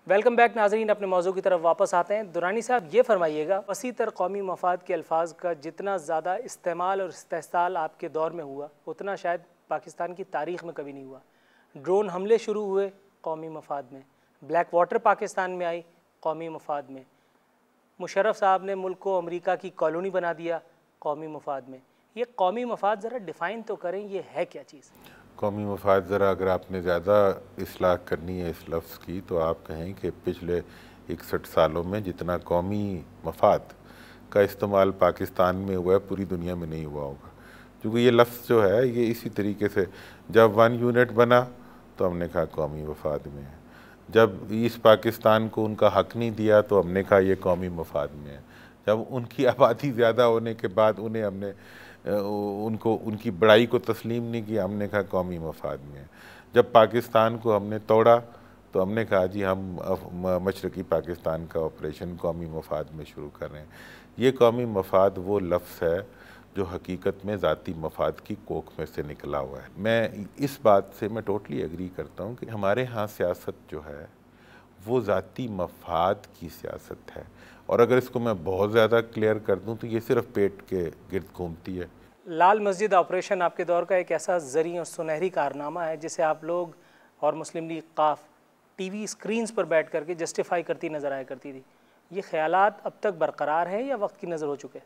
Welcome back नाजरीन, अपने मौजू की तरफ वापस आते हैं। दुरानी साहब, ये फरमाइएगा, वसी तर कौमी मफाद के अल्फाज का जितना ज़्यादा इस्तेमाल और इस्तेहसाल आपके दौर में हुआ, उतना शायद पाकिस्तान की तारीख़ में कभी नहीं हुआ। ड्रोन हमले शुरू हुए कौमी मफाद में, ब्लैक वाटर पाकिस्तान में आई कौमी मफाद में, मुशर्रफ साहब ने मुल्क को अमेरिका की कॉलोनी बना दिया कौमी मफाद में। ये कौमी मफाद ज़रा डिफ़ाइन तो करें, ये है क्या चीज़? कौमी मफाद ज़रा अगर आपने ज़्यादा इस्लाह करनी है इस लफ्ज़ की, तो आप कहें कि पिछले 61 सालों में जितना कौमी मफाद का इस्तेमाल पाकिस्तान में हुआ है, पूरी दुनिया में नहीं हुआ होगा। क्योंकि ये लफ्ज़ जो है ये इसी तरीके से, जब 1 यूनिट बना तो हमने कहा कौमी मफाद में है, जब ईस्ट पाकिस्तान को उनका हक़ नहीं दिया तो हमने कहा ये कौमी मफाद में है, जब उनकी आबादी ज़्यादा होने के बाद उन्हें हमने उनको उनकी बड़ाई को तस्लीम नहीं किया, हमने कहा कौमी मफाद में है, जब पाकिस्तान को हमने तोड़ा तो हमने कहा जी हम मशरक़ी पाकिस्तान का ऑपरेशन कौमी मफाद में शुरू कर रहे हैं। ये कौमी मफाद वो लफ्ज़ है जो हकीकत में ज़ाती मफाद की कोख में से निकला हुआ है। मैं इस बात से मैं टोटली एग्री करता हूँ कि हमारे यहाँ सियासत जो है वो ज़ाती मफाद की सियासत है, और अगर इसको मैं बहुत ज़्यादा क्लियर कर दूं तो ये सिर्फ पेट के गिर्द घूमती है। लाल मस्जिद ऑपरेशन आपके दौर का एक ऐसा ज़रिए और सुनहरी कारनामा है जिसे आप लोग और मुस्लिम लीग काफ टीवी स्क्रीन्स पर बैठ करके जस्टिफाई करती नज़र आया करती थी। ये ख्यालात अब तक बरकरार हैं या वक्त की नज़र हो चुके हैं?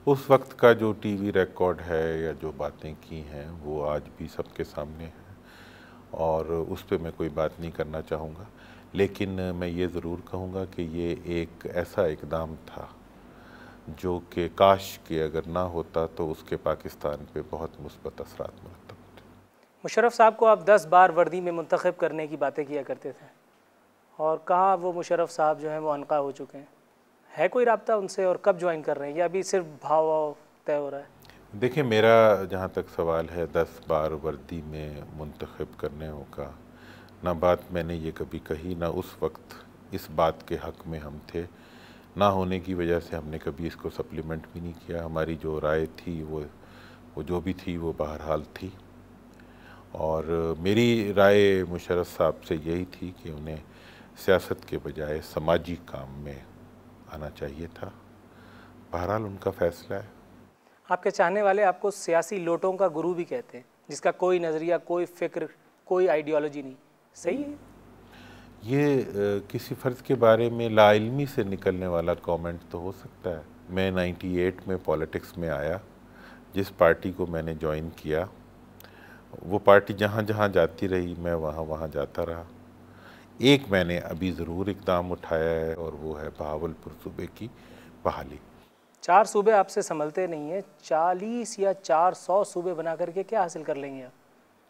उस वक्त का जो टीवी रिकॉर्ड है या जो बातें की हैं वो आज भी सबके सामने है, और उस पर मैं कोई बात नहीं करना चाहूँगा। लेकिन मैं ये ज़रूर कहूँगा कि ये एक ऐसा इकदाम था जो कि काश के अगर ना होता तो उसके पाकिस्तान पे बहुत मुस्बत असरात मरतब होते। मुशर्रफ साहब को आप 10 बार वर्दी में मुंतखब करने की बातें किया करते थे, और कहाँ वो मुशर्रफ साहब जो हैं वो अनका हो चुके हैं? है कोई रब्ता उनसे, और कब ज्वाइन कर रहे हैं, या अभी सिर्फ भाव तय हो रहा है? देखिए, मेरा जहाँ तक सवाल है 10 बार वर्दी में मुंतखब करने का, ना बात मैंने ये कभी कही, ना उस वक्त इस बात के हक़ में हम थे, ना होने की वजह से हमने कभी इसको सप्लीमेंट भी नहीं किया। हमारी जो राय थी वो जो भी थी वो बहरहाल थी, और मेरी राय मुशर्रफ साहब से यही थी कि उन्हें सियासत के बजाय समाजी काम में आना चाहिए था। बहरहाल उनका फ़ैसला है। आपके चाहने वाले आपको सियासी लोटों का गुरु भी कहते हैं, जिसका कोई नज़रिया, कोई फ़िक्र, कोई आइडियोलॉजी नहीं। सही है? ये किसी फ़र्द के बारे में लाइल्मी से निकलने वाला कमेंट तो हो सकता है। मैं 98 में पॉलिटिक्स में आया, जिस पार्टी को मैंने ज्वाइन किया वो पार्टी जहाँ जहाँ जाती रही मैं वहाँ वहाँ जाता रहा। एक मैंने अभी ज़रूर इक़दाम उठाया है, और वो है बहावलपुर सूबे की बहाली। 4 सूबे आपसे संभलते नहीं हैं, 40 या 400 सूबे बना करके क्या हासिल कर लेंगे आप?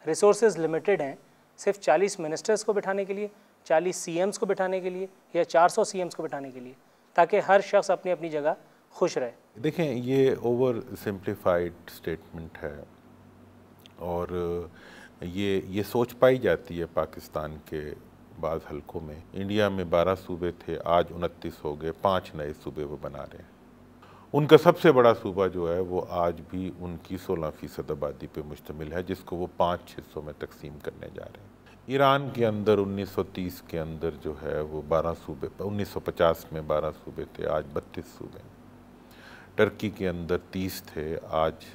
रिसोर्सेज लिमिटेड हैं। सिर्फ 40 मिनिस्टर्स को बिठाने के लिए, 40 सीएम्स को बिठाने के लिए, या 400 सीएम्स को बिठाने के लिए, ताकि हर शख्स अपनी अपनी जगह खुश रहे? देखें, ये ओवर सिंप्लीफाइड स्टेटमेंट है, और ये सोच पाई जाती है पाकिस्तान के बाज़ हलकों में। इंडिया में 12 सूबे थे, आज 29 हो गए, 5 नए सूबे वो बना रहे हैं। उनका सबसे बड़ा सूबा जो है वो आज भी उनकी 16% आबादी पे मुश्तमिल है, जिसको वो 5 हिस्सों में तकसीम करने जा रहे हैं। ईरान के अंदर 1930 के अंदर जो है वो 12 सूबे, 1950 में 12 सूबे थे, आज 32 सूबे हैं। टर्की के अंदर 30 थे, आज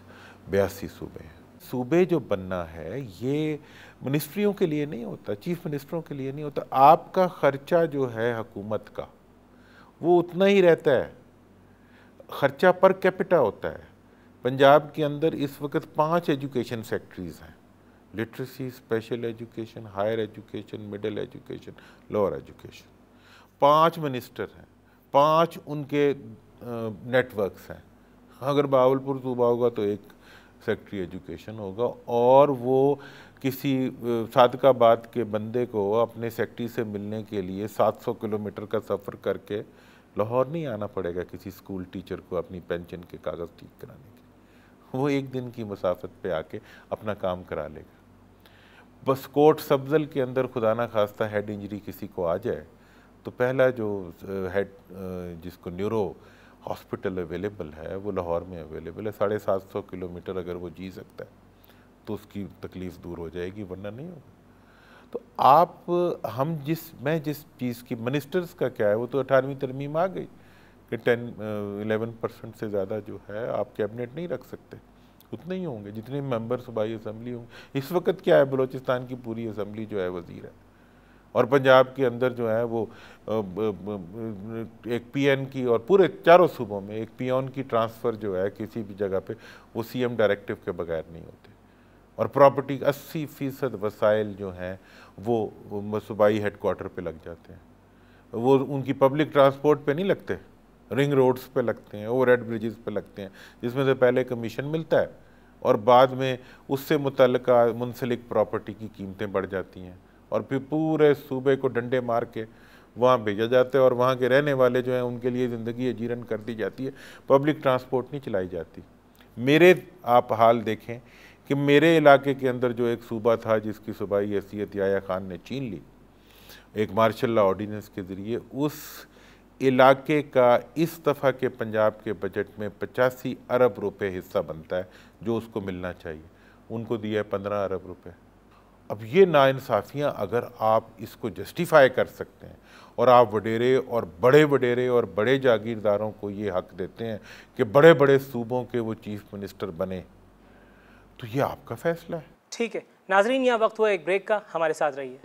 82 सूबे हैं। सूबे जो बनना है ये मिनिस्ट्रियों के लिए नहीं होता, चीफ मिनिस्टरों के लिए नहीं होता। आपका ख़र्चा जो है हुकूमत का वो उतना ही रहता है, ख़र्चा पर कैपिटा होता है। पंजाब के अंदर इस वक्त 5 एजुकेशन सेक्टरीज़ हैं, literacy, special education, higher education, middle education, lower education. 5 minister हैं, 5 उनके नेटवर्क्स हैं। अगर बहावलपुर सूबा होगा तो एक सेक्रेटरी एजुकेशन होगा, और वो किसी सादकाबाद के बंदे को अपने सेक्रेटरी से मिलने के लिए 700 किलोमीटर का सफ़र करके लाहौर नहीं आना पड़ेगा किसी स्कूल टीचर को अपनी पेंशन के कागज़ ठीक कराने के। वो एक दिन की मुसाफत पे आके अपना काम करा लेगा। बस कोट सब्ज़ल के अंदर खुदा ना खास्ता हेड इंजरी किसी को आ जाए तो पहला जो हेड जिसको न्यूरो हॉस्पिटल अवेलेबल है वो लाहौर में अवेलेबल है। 750 किलोमीटर अगर वो जी सकता है तो उसकी तकलीफ़ दूर हो जाएगी, वरना नहीं होगा। तो मैं जिस चीज़ की, मिनिस्टर्स का क्या है, वो तो 18वीं तरमीम आ गई कि 11% से ज़्यादा जो है आप कैबिनेट नहीं रख सकते, उतने ही होंगे जितने मेंबर सूबाई असम्बली होंगे। इस वक्त क्या है, बलूचिस्तान की पूरी असम्बली जो है वज़ीर है, और पंजाब के अंदर जो है वो एक पीएन की, और पूरे चारों सूबों में एक पीएन की ट्रांसफ़र जो है किसी भी जगह पे वो सीएम डायरेक्टिव के बगैर नहीं होते। और प्रॉपर्टी 80% वसाइल जो हैं वो सूबाई हेडक्वार्टर पे लग जाते हैं। वो उनकी पब्लिक ट्रांसपोर्ट पे नहीं लगते, रिंग रोड्स पे लगते हैं, ओवरहेड ब्रिजेस पे लगते हैं, जिसमें से पहले कमीशन मिलता है और बाद में उससे मुतल्लिका मुंसलिक प्रॉपर्टी की कीमतें बढ़ जाती हैं, और फिर पूरे सूबे को डंडे मार के वहाँ भेजा जाता है, और वहाँ के रहने वाले जो हैं उनके लिए ज़िंदगी अजीरन कर दी जाती है, पब्लिक ट्रांसपोर्ट नहीं चलाई जाती। मेरे आप हाल देखें कि मेरे इलाके के अंदर जो एक सूबा था जिसकी सूबाई हैसियत याया खान ने छीन ली एक मार्शल लॉ ऑर्डिनेंस के ज़रिए, उस इलाके का इस दफ़ा के पंजाब के बजट में 85 अरब रुपए हिस्सा बनता है जो उसको मिलना चाहिए, उनको दिया है 15 अरब रुपए। अब ये नाइंसाफ़ियाँ अगर आप इसको जस्टिफाई कर सकते हैं और आप वडेरे और बड़े जागीरदारों को ये हक देते हैं कि बड़े बड़े सूबों के वो चीफ मिनिस्टर बने, तो ये आपका फैसला है। ठीक है नाजरीन, यहाँ वक्त हुआ एक ब्रेक का, हमारे साथ रहिए।